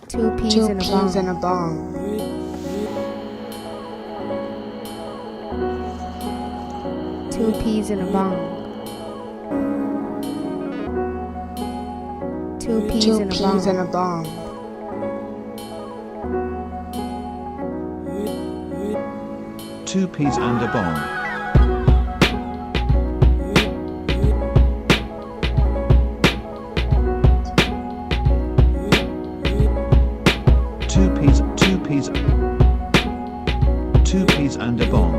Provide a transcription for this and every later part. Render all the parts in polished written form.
Two peas Two in a peas in a bong. bong. Two peas in a bong. Two peas Two in a peas in a bong. bong. Two peas and a bong. Two peas and a bong.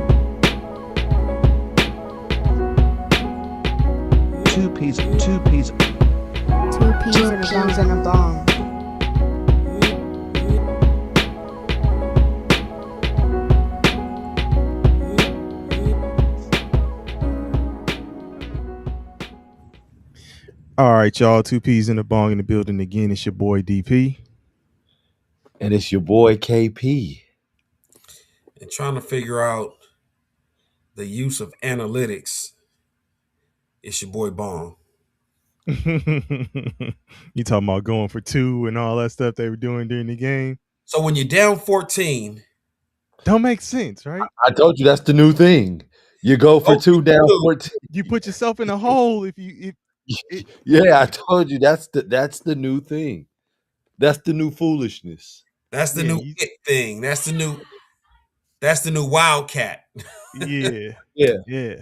Two peas. Two peas Two in a peas in a bong. bong. All right, y'all. Two peas in a bong in the building again. It's your boy DP. And it's your boy KP. And trying to figure out the use of analytics. It's your boy Bong. You talking about going for two and all that stuff they were doing during the game? So when you're down 14, Don't make sense, right? I told you that's the new thing. You go for go two for down two. 14. You put yourself in a hole if you if Yeah, I told you that's the new thing. That's the new foolishness. That's the yeah, new it thing. That's the new Wildcat. yeah, Yeah. yeah.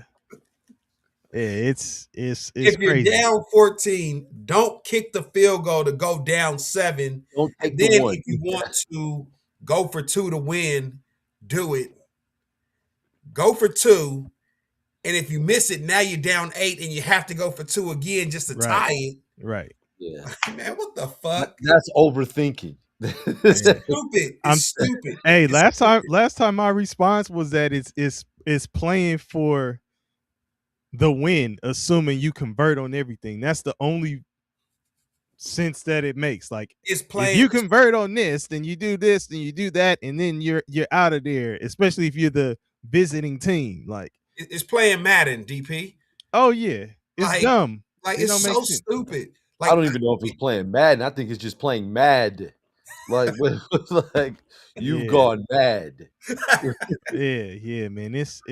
Yeah, it's If you're crazy. down 14, don't kick the field goal to go down 7. Don't And take the then one. if you want to go for 2 to win, do it. Go for 2. And if you miss it, now you're down 8 and you have to go for 2 again just to Right, tie it. right. Yeah. Man, what the fuck? That's overthinking. Man. Stupid. I'm It's stupid. Hey, It's last time my response was that it's playing for the win, assuming you convert on everything. That's the only sense that it makes. Like it's if playing you convert on this, then you do this, then you do that, and then you're out of there. Especially if you're the visiting team. Like, it's playing Madden, DP. oh yeah, it's Like dumb. like It it's don't make so sense. stupid. I Like don't even know if it's playing Madden. I think it's just playing mad. Like, like you've Yeah, gone mad. yeah, man. It's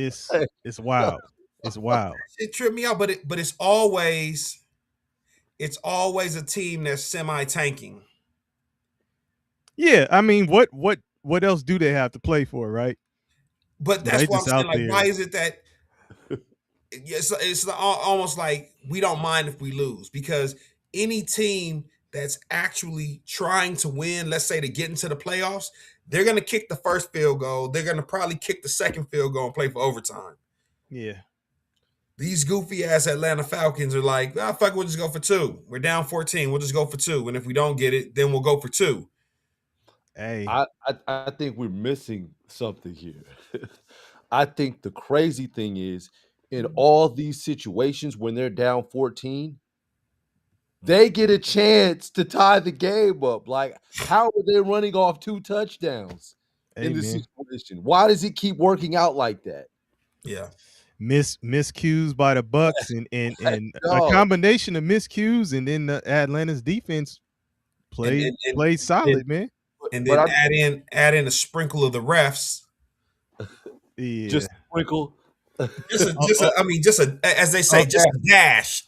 wild. It's wild. it tripped me out, but it's always a team that's semi-tanking. Yeah, I mean, what else do they have to play for, right? But So they that's what I'm just saying. out Like, why there. is it that it's almost like we don't mind if we lose because any team that's actually trying to win, let's say to get into the playoffs, they're going to kick the first field goal. They're going to probably kick the second field goal and play for overtime. Yeah. These goofy ass Atlanta Falcons are like, ah, fuck, we'll just go for 2. We're down 14. We'll just go for 2. And if we don't get it, then we'll go for 2. Hey. I think we're missing something here. I think the crazy thing is in all these situations when they're down 14, they get a chance to tie the game up. Like, how are they running off 2 touchdowns Hey, in this man. situation? Why does it keep working out like that? Yeah. Miscues by the Bucks and a Dog. combination of miscues and then the Atlanta's defense And played and, and, played and, solid, man. and But then I add in a sprinkle of the refs. Yeah. just sprinkle Just a as they say, Oh, just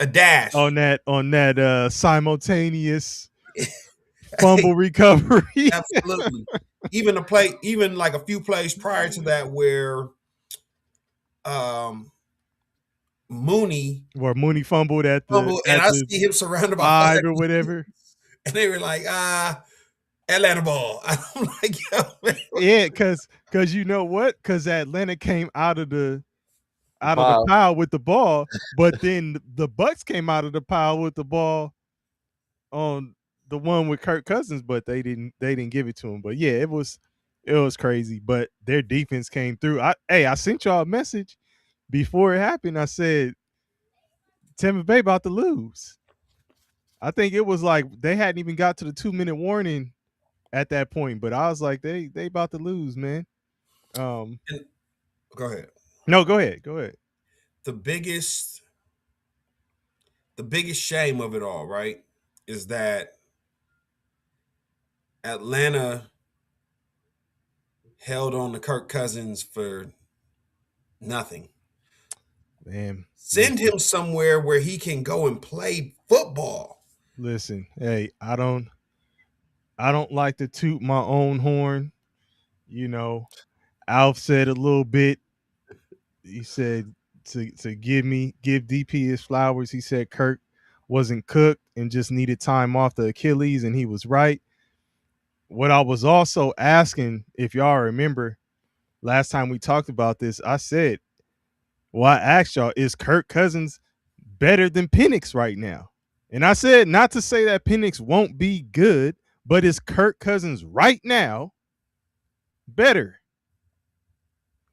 a dash. On that simultaneous fumble recovery. Absolutely. Even like a few plays prior to that where um Mooney Where Mooney fumbled at the fumbled and at I the see him surrounded by 5 5 or whatever. and they were like, Atlanta ball. I'm like, yo, man. Yeah, cause you know what? Cause Atlanta came out of the pile. pile with the ball, but then the Bucks came out of the pile with the ball on the one with Kirk Cousins, but they didn't give it to him. But yeah, it was crazy. But their defense came through. I sent y'all a message before it happened. I said Tampa Bay about to lose. I think it was like they hadn't even got to the 2-minute warning at that point, but I was like, they about to lose, man. And, go ahead. No, go ahead. Go ahead. The biggest shame of it all, right, is that Atlanta held on to Kirk Cousins for nothing. Man, Send him somewhere where he can go and play football. listen. Hey, I don't like to toot my own horn. You know, Alf said a little bit. He said to give DP his flowers. He said Kirk wasn't cooked and just needed time off the Achilles, and he was right. What I was also asking, if y'all remember, last time we talked about this, I said, well, I asked y'all, is Kirk Cousins better than Penix right now? And I said, not to say that Penix won't be good, but is Kirk Cousins right now better?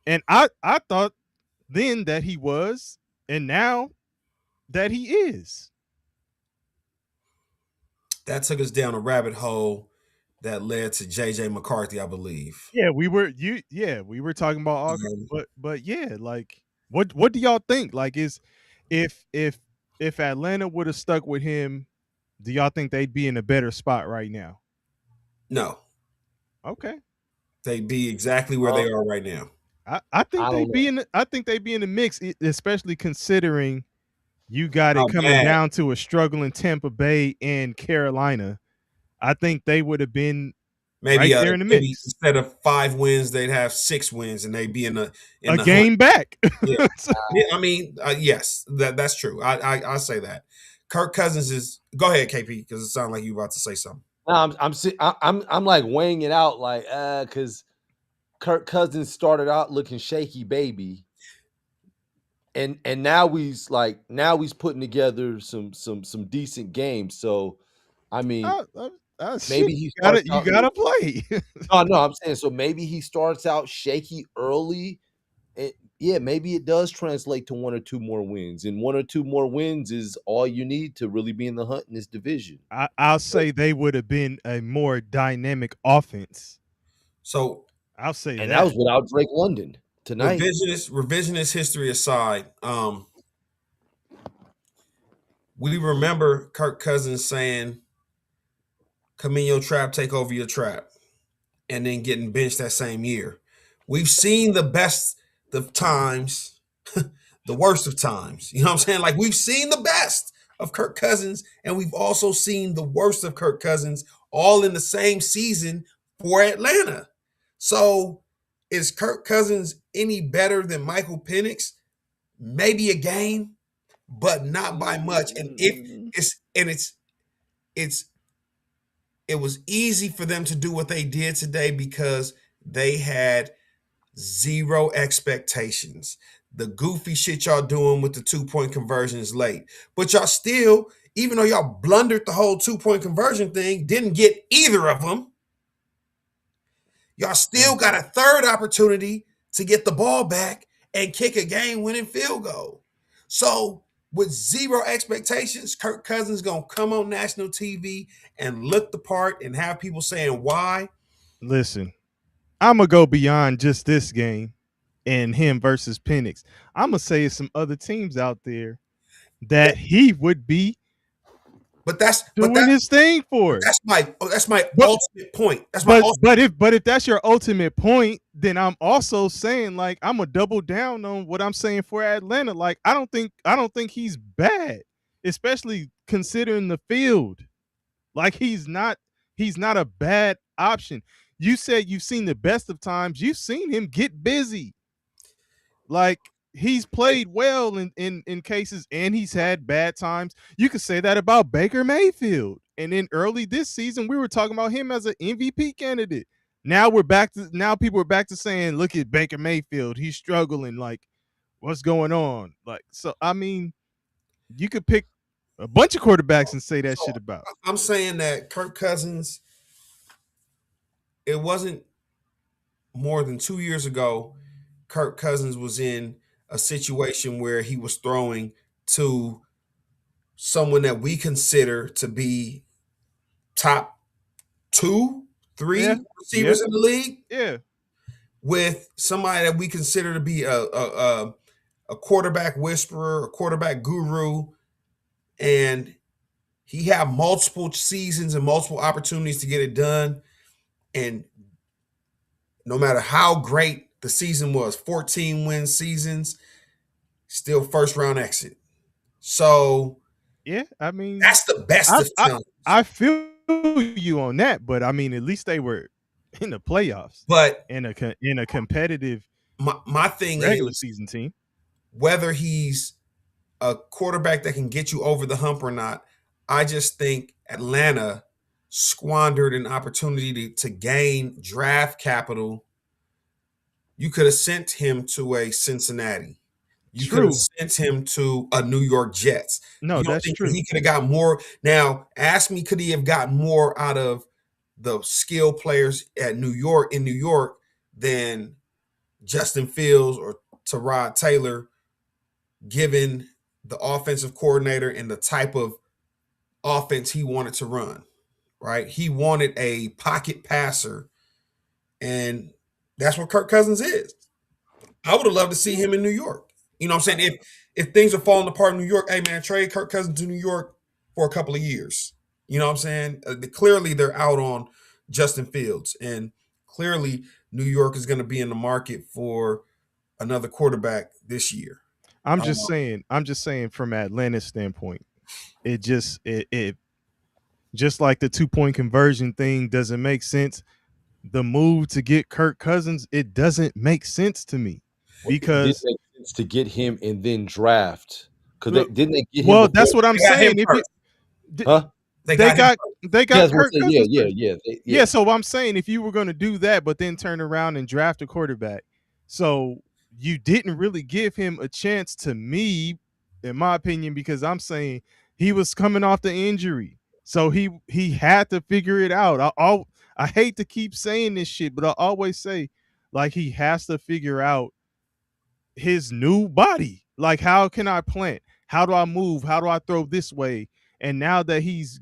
And I thought then that he was, and now that he is. That took us down a rabbit hole that led to JJ McCarthy, I believe. Yeah, we were talking about all, but yeah, like what do y'all think? Like, is if Atlanta would have stuck with him, do y'all think they'd be in a better spot right now? No. Okay. They'd be exactly where they are right now. I think they'd be in the mix, especially considering you got it coming down to a struggling Tampa Bay and Carolina. I think they would have been right there in the mix. Instead of 5 wins, they'd have 6 wins, and they'd be in the game hunt. back. Yeah. I mean, yes, that's true. I say that. Kirk Cousins is. Go ahead, KP, because it sounds like you about to say something. No, I'm like weighing it out, like because Kirk Cousins started out looking shaky, baby, and now he's putting together some decent games. So, I mean, maybe you gotta play. No, I'm saying so. Maybe he starts out shaky early. Yeah, maybe it does translate to 1 or 2 more wins, and 1 or 2 more wins is all you need to really be in the hunt in this division. I'll say they would have been a more dynamic offense. So I'll say and that was without Drake London tonight. Revisionist history aside, we remember Kirk Cousins saying, "Come in your trap, take over your trap," and then getting benched that same year. We've seen the best of times, the worst of times. You know what I'm saying? Like, we've seen the best of Kirk Cousins, and we've also seen the worst of Kirk Cousins all in the same season for Atlanta. So is Kirk Cousins any better than Michael Penix? Maybe a game, but not by much. And it was easy for them to do what they did today because they had zero expectations. The goofy shit y'all doing with the 2-point conversion is late. But y'all still, even though y'all blundered the whole 2-point conversion thing, didn't get either of them. Y'all still got a third opportunity to get the ball back and kick a game-winning field goal. So with zero expectations, Kirk Cousins going to come on national TV and look the part and have people saying why. Listen, I'm going to go beyond just this game and him versus Penix. I'm going to say some other teams out there that he would be doing his thing for. That's my ultimate point. But if that's your ultimate point, then I'm also saying, like, I'm gonna double down on what I'm saying for Atlanta. Like, I don't think he's bad, especially considering the field. Like, he's not a bad option. You said you've seen the best of times. You've seen him get busy. Like, he's played well in cases, and he's had bad times. You could say that about Baker Mayfield. And then early this season, we were talking about him as an MVP candidate. Now people are back to saying, look at Baker Mayfield. He's struggling. Like, what's going on? Like, so, I mean, you could pick a bunch of quarterbacks and say that shit about. I'm saying that Kirk Cousins, it wasn't more than 2 years ago, Kirk Cousins was in a situation where he was throwing to someone that we consider to be top 2, 3 receivers in the league. Yeah. With somebody that we consider to be a quarterback whisperer, a quarterback guru, and he had multiple seasons and multiple opportunities to get it done. And no matter how great the season was, 14 win seasons, still first round exit. So Yeah, I mean, that's the best I of I, times. I feel you on that, but I mean, at least they were in the playoffs But in a competitive my thing regular is season team. whether he's a quarterback that can get you over the hump or not, I just think Atlanta squandered an opportunity to gain draft capital. You could have sent him to a Cincinnati. You could have True. sent him to a New York Jets. No, You don't that's think that true. he could have got more? Now, ask me, could he have gotten more out of the skill players at New York in New York than Justin Fields or Tyrod Taylor, given the offensive coordinator and the type of offense he wanted to run, right? He wanted a pocket passer, and that's what Kirk Cousins is. I would have loved to see him in New York. You know what I'm saying? If things are falling apart in New York, hey man, trade Kirk Cousins to New York for a couple of years. You know what I'm saying? Clearly they're out on Justin Fields, and clearly New York is going to be in the market for another quarterback this year. I'm Um, just saying from Atlanta's standpoint, it just like the 2-point conversion thing doesn't make sense. The move to get Kirk Cousins, it doesn't make sense to me It did because make sense to get him and then draft because look, didn't they get him well, before? that's what I'm they got him saying. If you first. Huh? They they got him got first. they Yeah, I got was gonna Kirk say, Cousins yeah, first. yeah. Yeah, so I'm saying if you were going to do that, but then turn around and draft a quarterback, so you didn't really give him a chance to me, in my opinion, because I'm saying he was coming off the injury, so he had to figure it out. I hate to keep saying this shit, but I always say like he has to figure out his new body. Like, how can I plant? How do I move? How do I throw this way? And now that he's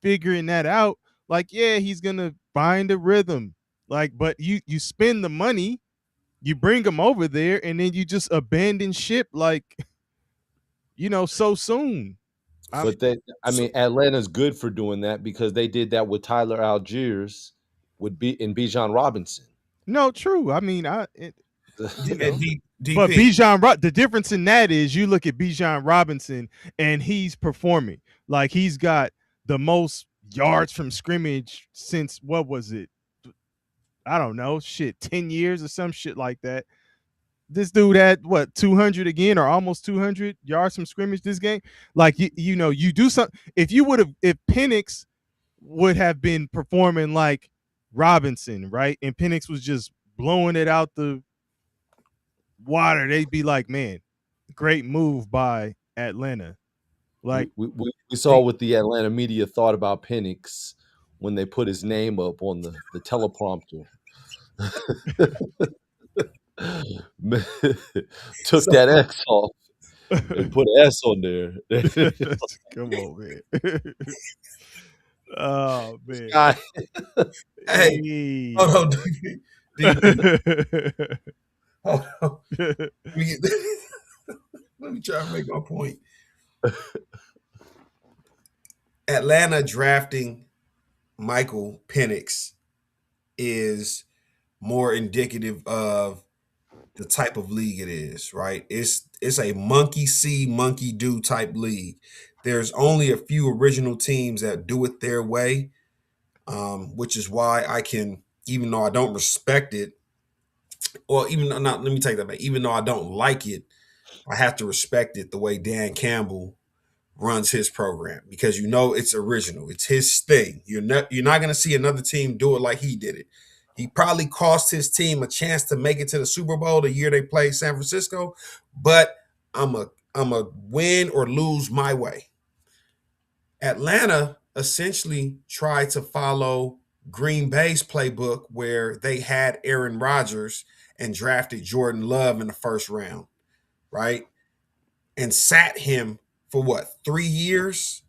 figuring that out, like, yeah, he's gonna find a rhythm. Like, but you spend the money, you bring him over there, and then you just abandon ship, like, so soon. I'm But I So mean, Atlanta's good for doing that because they did that with Tyler Algiers, with Bijan Robinson. no true. I mean, you know. But DP. the difference in that is you look at Bijan Robinson and he's performing. Like he's got the most yards from scrimmage since what was it? I don't know, 10 years or some shit like that. This dude had what 200 again or almost 200 yards from scrimmage this game. Like you do something. If Penix would have been performing like Robinson, right? And Penix was just blowing it out the water, they'd be like, man, great move by Atlanta. Like, We saw what the Atlanta media thought about Penix when they put his name up on the teleprompter. Took So, that S off and put an S on there. come on, man. Oh man. Guy, hey, Hey. hold on, DP. Hold on. Let me, let me try to make my point. Atlanta drafting Michael Penix is more indicative of the type of league it is, right? It's a monkey see, monkey do type league. There's only a few original teams that do it their way, which is why I can, even though I don't respect it, or even not, let me take that back. Even though I don't like it, I have to respect it the way Dan Campbell runs his program because it's original. It's his thing. You're not going to see another team do it like he did it. He probably cost his team a chance to make it to the Super Bowl the year they played San Francisco, but I'm a win or lose my way. Atlanta essentially tried to follow Green Bay's playbook where they had Aaron Rodgers and drafted Jordan Love in the first round, right? And sat him for what, 3 years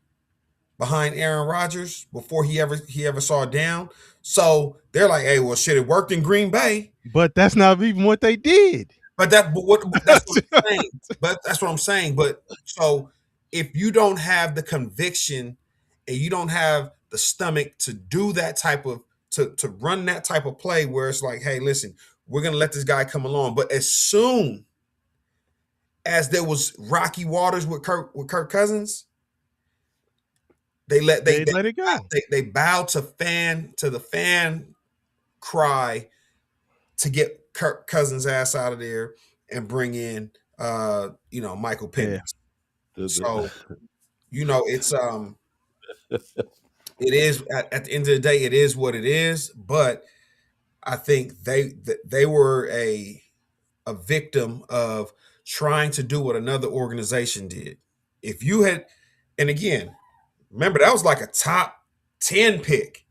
behind Aaron Rodgers before he ever saw it down. So they're like, hey, well, shit, it worked in Green Bay. But that's not even what they did. That's what I'm saying. But that's what I'm saying. But so if you don't have the conviction and you don't have the stomach to do that type of to run that type of play where it's like, hey, listen, we're gonna let this guy come along. But as soon as there was rocky waters with Kirk Cousins, they let it go. they bowed to the fan cry to get Kirk Cousins' ass out of there and bring in Michael Penix. So it's it is at the end of the day, it is what it is. But I think they were a victim of trying to do what another organization did. If you had, and again, remember that was like a top 10 pick.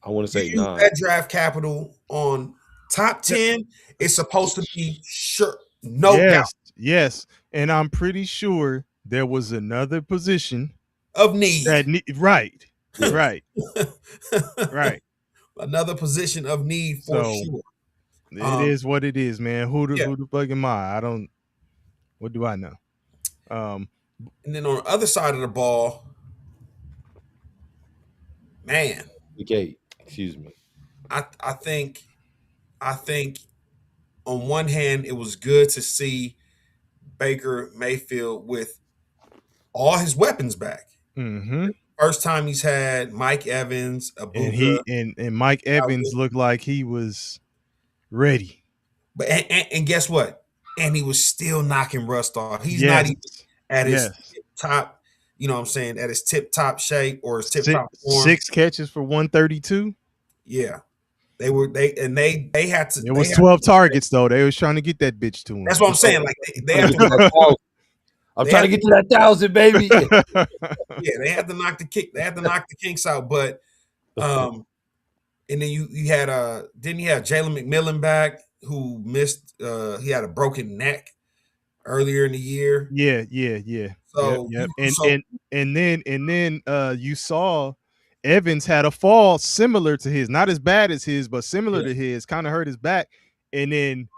I want to say You use 9. that draft capital on top 10, it's supposed to be sure, no doubt Yes, and I'm pretty sure there was another position of need. Right. Another position of need for sure. It is what it is, man. Who the fuck am I? What do I know? And then on the other side of the ball, man, the gate. Excuse me. I think on one hand, it was good to see Baker Mayfield with all his weapons back. Mm-hmm. First time he's had Mike Evans, Abuka, and Mike Evans looked like he was ready. But and guess what? And he was still knocking rust off. He's not even at his top, you know what I'm saying, at his tip top shape or his tip top form. 6 catches for 132. Yeah. They had to. It was 12 targets though. They was trying to get that bitch to him. That's what I'm saying. Like they have to. I'm trying to get to that 1,000, baby. Yeah, they had to knock the kick. They had to knock the kinks out. But and then you had didn't you have Jalen McMillan back who missed? He had a broken neck earlier in the year. Yeah. So yep. And then you saw Evans had a fall similar to his, not as bad as his, but similar to his, kind of hurt his back. And then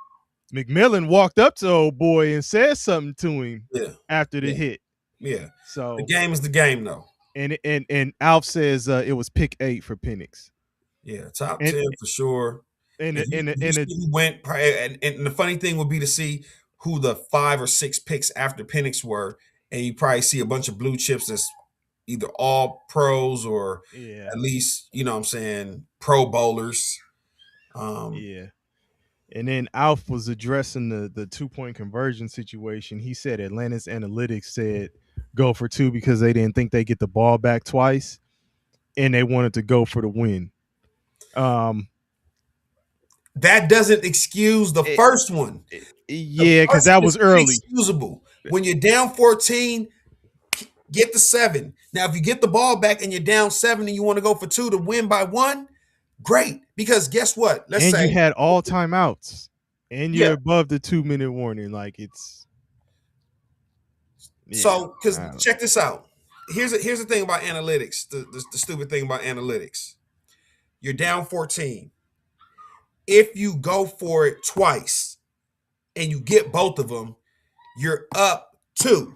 McMillan walked up to old boy and said something to him after the hit. Yeah. So the game is the game, though. And Alf says it was pick 8 for Penix. Yeah, top 10 for sure. And he went. And the funny thing would be to see who the 5 or 6 picks after Penix were, and you probably see a bunch of blue chips that's either all pros or at least, you know what I'm saying, pro bowlers. And then Alf was addressing the 2-point conversion situation. He said Atlanta's analytics said go for 2 because they didn't think they get the ball back twice, and they wanted to go for the win. That doesn't excuse the first one. Yeah, because that was early. Excusable. When you're down 14, get the 7. Now, if you get the ball back and you're down 7 and you want to go for 2 to win by 1, great. Because guess what? Let's say you had all timeouts, and you're above the 2-minute warning. Like it's so. Because check this out. Here's the thing about analytics. The stupid thing about analytics. You're down 14. If you go for it twice and you get both of them, you're up 2.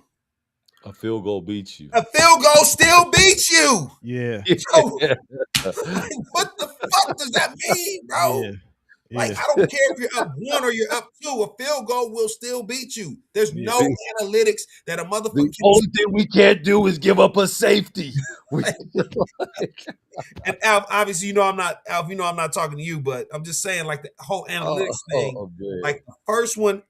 A field goal beats you. A field goal still beats you. Yeah. So, what the fuck does that mean, bro? Yeah. Like, I don't care if you're up 1 or you're up 2. A field goal will still beat you. There's no analytics that a motherfucker. The only thing we can't do is give up a safety. And Alf, obviously, I'm not talking to you, but I'm just saying, like, the whole analytics thing. Like, the first one,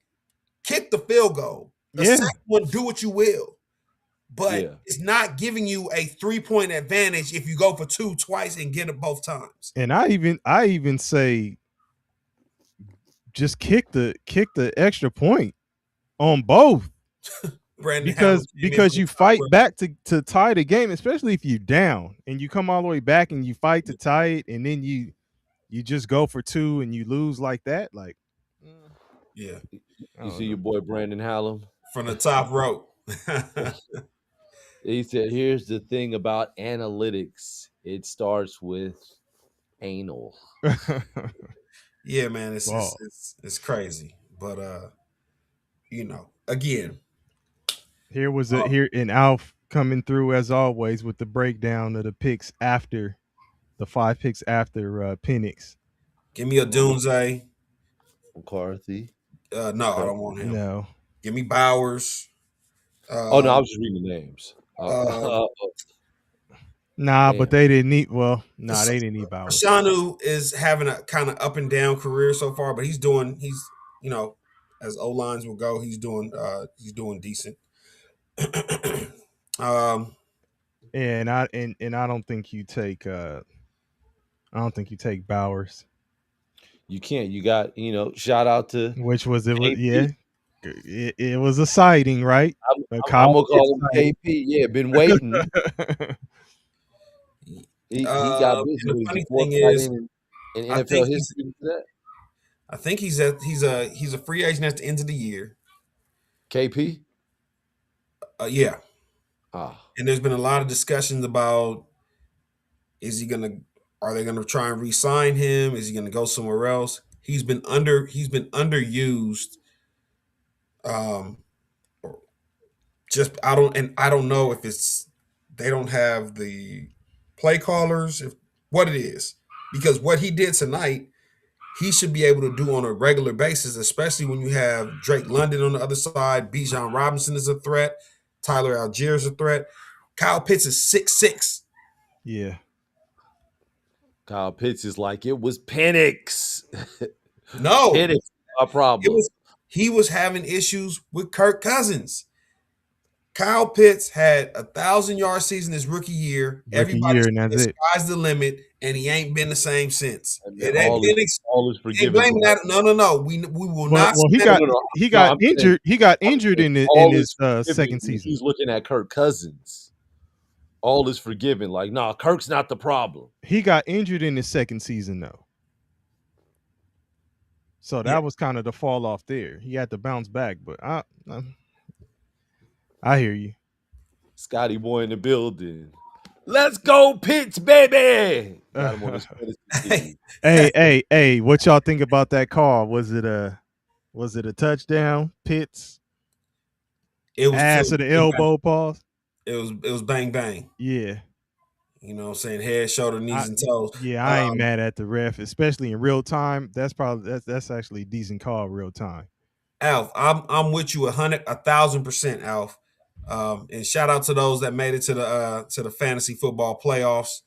kick the field goal. The second one, do what you will. But it's not giving you a 3-point advantage if you go for 2 twice and get it both times. And I even say just kick the extra point on both. because you fight back to tie the game, especially if you're down and you come all the way back and you fight to tie it, and then you just go for 2 and you lose like that. Like, you see your boy Brandon Hallam from the top rope. He said, "Here's the thing about analytics: it starts with anal." Yeah, man, it's crazy, but again, here in Alf coming through as always with the breakdown of the picks after the 5 picks after Penix. Give me a Dunze. McCarthy. No, I don't want him. No. Give me Bowers. Oh no, I was just reading the names. Nah, Man. but they didn't need. Well, nah, they didn't need Bowers. Shanu is having a kind of up and down career so far, but he's you know, as O lines will go, he's doing decent. And I don't think you take Bowers. You can't. You got, shout out to Which was KP. yeah. It was a sighting, right? I'm gonna call him KP. Yeah, been waiting. He got busy. And the He's funny the fourth thing tight is, end in I NFL think history for that. I think he's a free agent at the end of the year. KP. Yeah. Ah. And there's been a lot of discussions about are they gonna try and re-sign him? Is he gonna go somewhere else? He's been underused. I don't know if it's they don't have the play callers, if what it is. Because what he did tonight, he should be able to do on a regular basis, especially when you have Drake London on the other side, Bijan Robinson is a threat, Tyler Algier is a threat. Kyle Pitts is 6'6". Yeah. Kyle Pitts is like, it was Penix. No. Penix, a problem. He was having issues with Kirk Cousins. Kyle Pitts had a 1,000-yard season his rookie year. Everybody said the sky's the limit, and he ain't been the same since. It ain't Penix. All is forgiven. Blaming that. No. We will not. Well, he got injured. He got injured in his second season. He's looking at Kirk Cousins. All is forgiven. Like, nah, Kirk's not the problem. He got injured in his second season, though. So that was kind of the fall off there. He had to bounce back, but I hear you. Scotty boy in the building. Let's go, Pitts, baby. Got him on his hey, what y'all think about that call? Was it a touchdown? Pitts? It was ass to the elbow, pause. It was bang bang. Yeah. You know what I'm saying? Head, shoulder, knees, and toes. Yeah, I ain't mad at the ref, especially in real time. That's actually a decent call real time. Alf, I'm with you 1,000%, Alf. And shout out to those that made it to the fantasy football playoffs.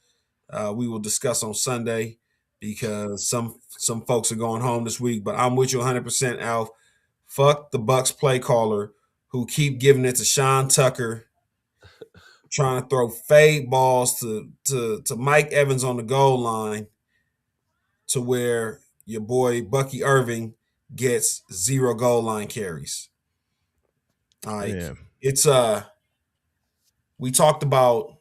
We will discuss on Sunday because some folks are going home this week. But I'm with you 100%, Alf. Fuck the Bucks play caller who keep giving it to Sean Tucker, trying to throw fade balls to Mike Evans on the goal line, to where your boy Bucky Irving gets 0 goal line carries. It's we talked about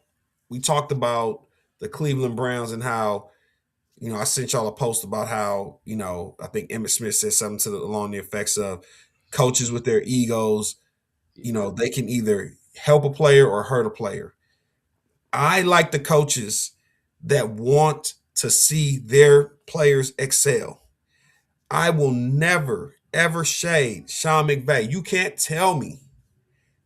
the Cleveland Browns and how, I sent y'all a post about how, I think Emmitt Smith said something along the effects of coaches with their egos, they can either help a player or hurt a player. I like the coaches that want to see their players excel. I will never, ever shade Sean McVay. You can't tell me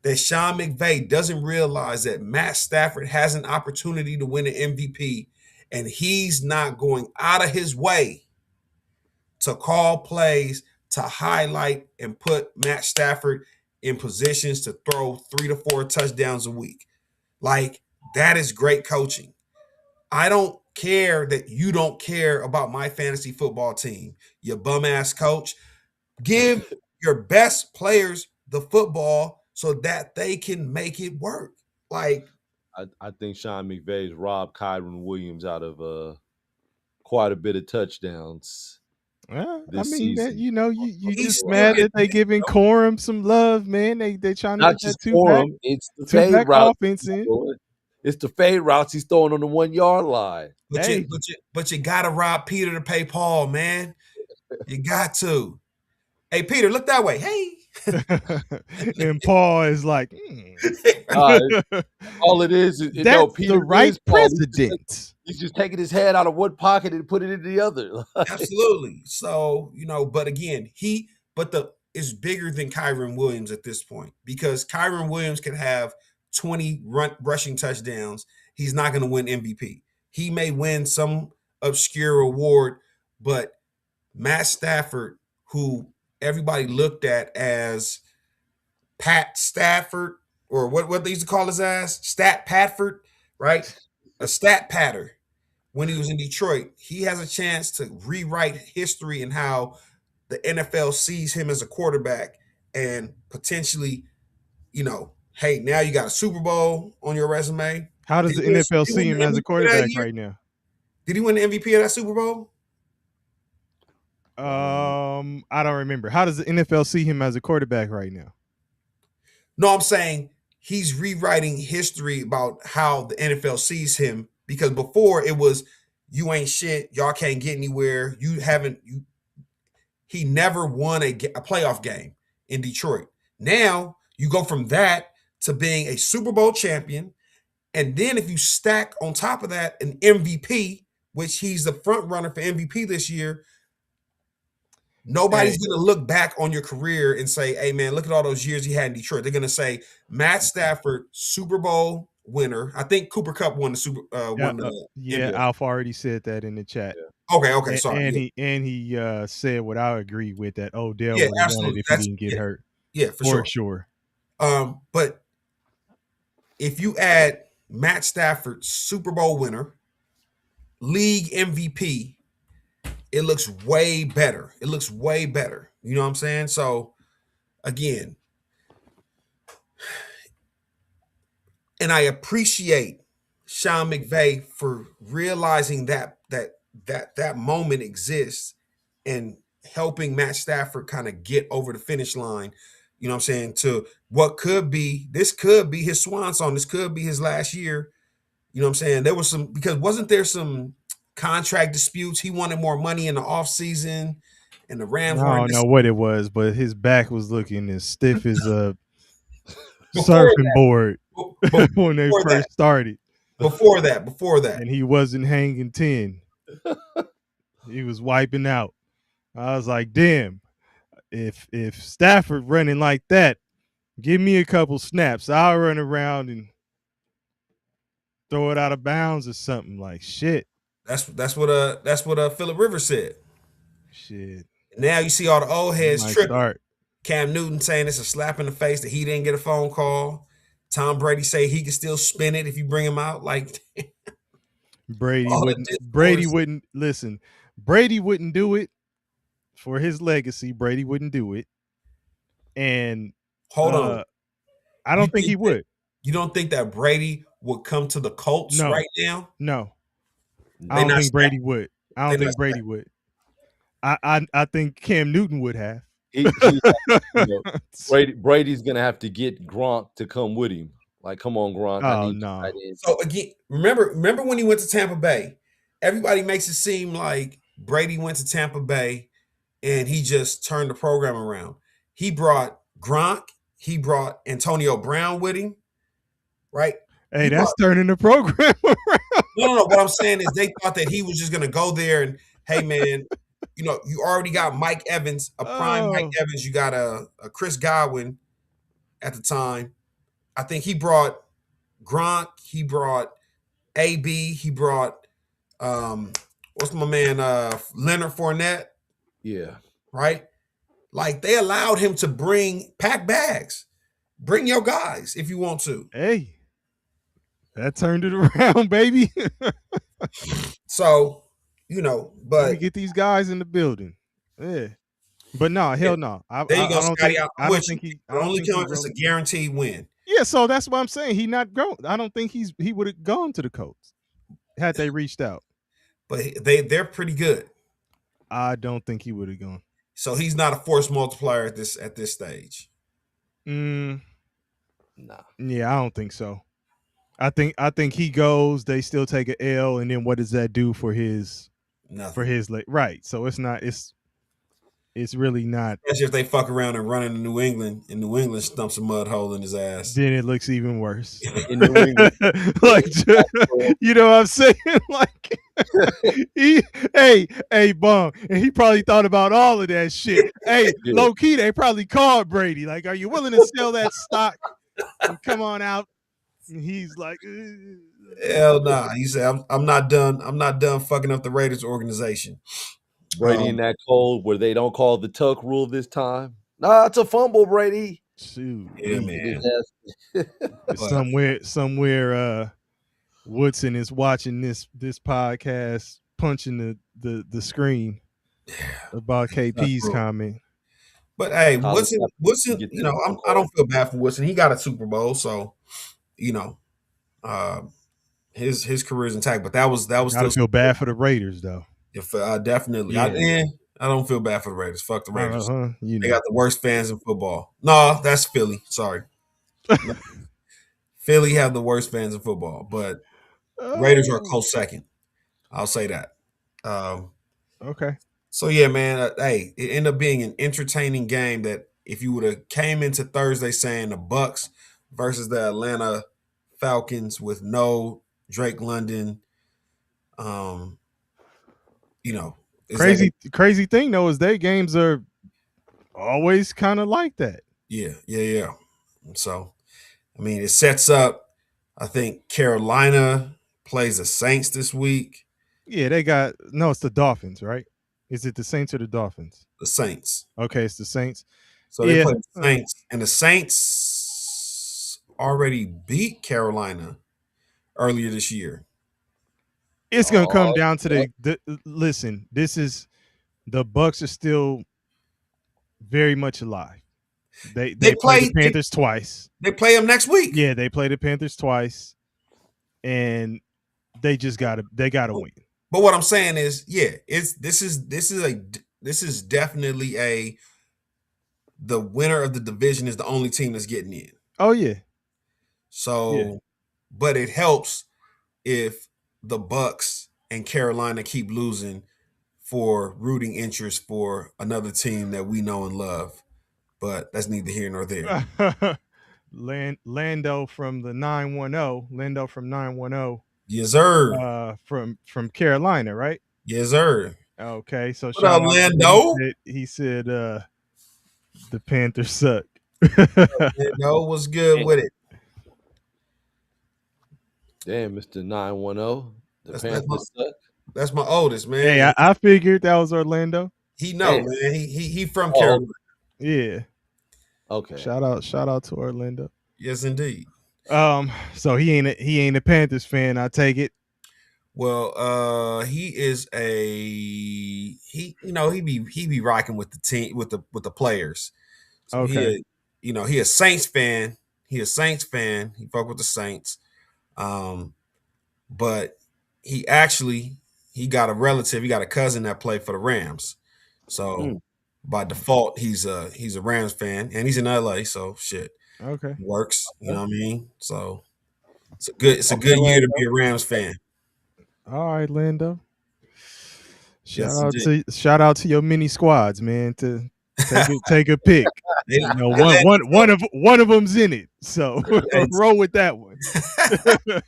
that Sean McVay doesn't realize that Matt Stafford has an opportunity to win an MVP, and he's not going out of his way to call plays to highlight and put Matt Stafford in positions to throw 3 to 4 touchdowns a week. Like, that is great coaching. I don't care that you don't care about my fantasy football team, you bum-ass coach. Give your best players the football so that they can make it work. Like, I think Sean McVay's robbed Kyron Williams out of quite a bit of touchdowns. This season. You just mad that they giving Corum some love, man. They trying to not get just Corum, it's the fade route offense in. It's the fade routes he's throwing on the 1 yard line. But you gotta rob Peter to pay Paul, man. You got to. Hey, Peter, look that way. Hey. And Paul is like, all it is that's Peter the right president. He's just taking his head out of one pocket and put it in the other. Absolutely. So, but again, it's bigger than Kyron Williams at this point, because Kyron Williams can have 20 rushing touchdowns. He's not going to win MVP. He may win some obscure award, but Matt Stafford, who everybody looked at as Pat Stafford, or what they used to call his ass, Stat Patford, right? A stat patter when he was in Detroit. He has a chance to rewrite history and how the NFL sees him as a quarterback and potentially, hey, now you got a Super Bowl on your resume. How does the NFL see him as a quarterback right now? Did he win the MVP of that Super Bowl? I don't remember. How does the NFL see him as a quarterback right now? No, I'm saying he's rewriting history about how the NFL sees him, because before it was, you ain't shit, y'all can't get anywhere. He never won a playoff game in Detroit. Now you go from that to being a Super Bowl champion. And then if you stack on top of that an MVP, which he's the front runner for MVP this year, nobody's going to look back on your career and say, hey, man, look at all those years he had in Detroit. They're going to say, Matt Stafford, Super Bowl winner. I think Cooper Kupp won the Super yeah, Alpha already said that in the chat. Yeah. Okay, sorry. And he said what I agree with, that Odell Yeah, would have won it if he didn't get hurt. Yeah, for sure. But if you add Matt Stafford, Super Bowl winner, league MVP, it looks way better. You know what I'm saying? So, again, and I appreciate Sean McVay for realizing that moment exists and helping Matt Stafford kind of get over the finish line, you know what I'm saying, to what could be his swan song. This could be his last year. You know what I'm saying? There was wasn't there some contract disputes? He wanted more money in the offseason, and the Rams. I don't know what it was, but his back was looking as stiff as a surfing board when they first started. Before that. And he wasn't hanging 10. He was wiping out. I was like, damn, if Stafford running like that, give me a couple snaps. I'll run around and throw it out of bounds or something. Like, shit. That's what Phillip Rivers said. Shit. Now you see all the old heads tripping. Start. Cam Newton saying it's a slap in the face that he didn't get a phone call. Tom Brady say he can still spin it if you bring him out. Like Brady wouldn't listen. Brady wouldn't do it for his legacy. Brady wouldn't do it. And hold on, I don't think he would. You don't think that Brady would come to the Colts right now? No, I don't think Brady would. I don't think Brady would. I think Cam Newton would have. Brady's gonna have to get Gronk to come with him. Like, come on, Gronk. Oh no. So again, remember when he went to Tampa Bay? Everybody makes it seem like Brady went to Tampa Bay and he just turned the program around. He brought Gronk. He brought Antonio Brown with him, right? Hey, that's turning the program around. No. What I'm saying is they thought that he was just gonna go there and, hey, man, you already got Mike Evans, a prime Mike Evans. You got a Chris Godwin at the time. I think he brought Gronk. He brought AB. He brought what's my man Leonard Fournette. Yeah. Right? Like, they allowed him to pack bags. Bring your guys if you want to. Hey, that turned it around, baby. So, but let me get these guys in the building. Yeah. But no, hell no. There you go, Scotty. I don't think it's a guaranteed win. Yeah, so that's what I'm saying. He not going. I don't think he would have gone to the Colts had they reached out. But they're pretty good. I don't think he would have gone. So he's not a force multiplier at this stage. Nah. Yeah, I don't think so. I think he goes. They still take an L, and then what does that do for his? Nothing. For his right. So it's not. It's really not. Especially if they fuck around and run into New England, and New England stumps a mud hole in his ass. Then it looks even worse. In New England. Like, you know what I'm saying? Like, hey, Bum. And he probably thought about all of that shit. Hey, low key, they probably called Brady. Like, are you willing to sell that stock and come on out? He's like, Hell nah. He said, I'm not done. I'm not done fucking up the Raiders organization. Brady in that code where they don't call the tuck rule this time. Nah, it's a fumble, Brady. shoot, Yeah, Get his man. ass- But- somewhere, Woodson is watching this podcast, punching the screen about KP's bro. comment. But hey, Colin Woodson, get you know, that I don't feel bad for Woodson. He got a Super Bowl, so you know, his career is intact. But that was Gotta still feel bad for the Raiders though. if definitely. Yeah. I don't feel bad for the Raiders. Fuck the Raiders. Uh-huh, you They know. got the worst fans in football. No, that's Philly. Sorry. Philly have the worst fans in football, but Raiders are a close second. I'll say that. Okay. So yeah, man. Hey, it ended up being an entertaining game. That if you would have came into Thursday saying the Bucks versus the Atlanta Falcons with no Drake London, you know, Crazy thing though is their games are always kind of like that. yeah. So, I mean, it sets up. I think Carolina plays the Saints this week. Yeah, it's the Dolphins, right? Is it the Saints or the Dolphins? The Saints. Okay, it's the Saints. So they Yeah. play the Saints, and the Saints already beat Carolina earlier this year. It's gonna come Oh, down to listen. This is the Bucks are still very much alive. They play the Panthers twice. They play them next week. Yeah, they play the Panthers twice, and they gotta win. But what I'm saying is, yeah, this is definitely the winner of the division is the only team that's getting in. Oh yeah. So, Yeah. but it helps if the Bucks and Carolina keep losing for rooting interest for another team that we know and love. But that's neither here nor there. Lando from 910. Yes, sir. From Carolina, right? Yes, sir. Okay, so What up, shout out to Lando? him. He said the Panthers suck. Lando was good with it. Damn, Mr. 910. Panthers suck. That's my oldest, man. Hey, I figured that was Orlando. He know, Hey. man. He from Oh. Carolina. Yeah. Okay. Shout out to Orlando. Yes, indeed. So he ain't a Panthers fan, I take it. Well, he is he be rocking with the team with the players. So Okay. he a Saints fan. He a Saints fan. He fuck with the Saints. But he got a relative, he got a cousin that played for the Rams. So by default, he's a Rams fan, and he's in LA, so shit. Okay. Works, you know what I mean? So it's a good year to be a Rams fan. All right, Lando. Yes, Shout out to your mini squads, man. To take a pick. They- You know, one of them's in it, so roll with that one. The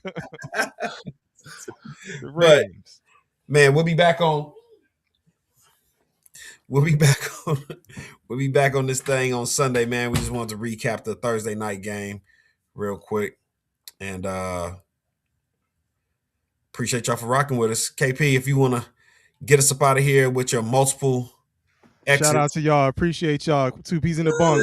But- Rams. Man, we'll be back on this thing on Sunday, man. We just wanted to recap the Thursday night game real quick. And appreciate y'all for rocking with us. KP, if you want to get us up out of here with your multiple exits. Shout out to y'all. Appreciate y'all. 2 P's in the bong.